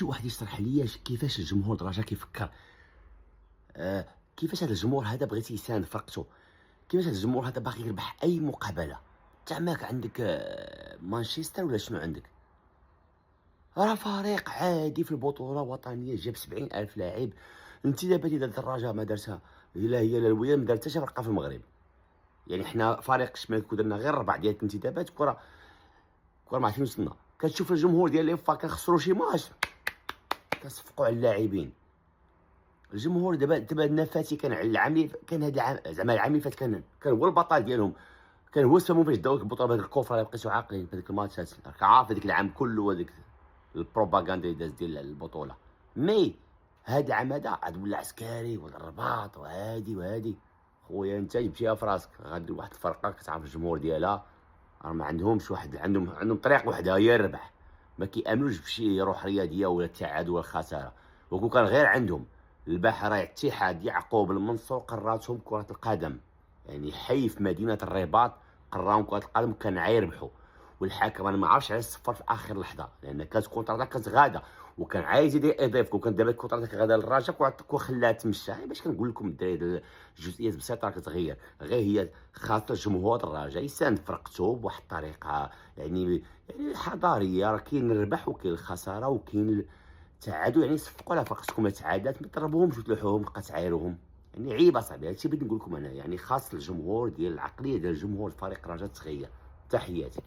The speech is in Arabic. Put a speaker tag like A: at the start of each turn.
A: شي واحد يشرح ليا كيفاش الجمهور الرجا كيفكر. كيفاش هذا الجمهور هذا بغيتي يساند فرقته، كيفاش هذا الجمهور هذا باغي يربح اي مقابله. انت ماك عندك مانشستر ولا شنو عندك؟ راه فريق عادي في البطوله وطنيه جاب 70,000 لاعب. الانتدابات اللي دارت الرجاء ما دارتها لا هي لا الوداد، ما دارتها حتى فرقه في المغرب. يعني حنا فريق الشمال درنا غير 4 ديال الانتدابات، كره ما عرفتش وصلنا. كتشوف الجمهور ديال ليفا كنخسروا شي ماتش كنصفقوا على اللاعبين. الجمهور دابا النفاتي كان على العام اللي كان، هذا العام زعما العام اللي فات كان هو البطل ديالهم، كان هو السبب فاش داو البطوله بهذيك الكفره اللي بقيتو عاقلين في هذيك الماتشات. راك عارف هذيك العام كله هذيك البروباغندا اللي داز ديال البطوله. مي هذا العام هذا عاد ولا عسكري ولا الرباط وهادي خويا انت جبتيها في راسك. غادي واحد الفرقه كتعرف الجمهور ديالها راه ما عندهمش واحد، عندهم طريق وحده هي الربح. ما كيامنوش بشي روح رياضيه ولا التعادل ولا الخساره. وكون كان غير عندهم الباحره اتحاد يعقوب المنصور قراتهم كره القدم، يعني حي في مدينه الرباط قراهم كره القدم كان عيربحوا. والحكم انا ما عرفتش علاش صفر في اخر لحظه، لان كانت كونتراتا كانت غاده وكان عايز يدير اضافه. وكان دابا كونتراتا غاده للرجاء وخلاها تمشى. باش كنقول لكم الدراري الجزئيات بسيطه كتغير، غير هي خاصه جمهور الرجاء يساند فرقته بواحد الطريقه يعني حضاريه. راه كاين الربح وكاين الخساره وكاين التعادل، يعني صفقوا على فرقتكم ما تعادلات ما تضربوهمش وتلوحوهم بقى تعايروهم. يعني عيب اصاحبي، هادشي بغيت نقول لكم انا. يعني خاص الجمهور ديال العقليه ديال الجمهور فريق الرجاء تغير. تحياتي.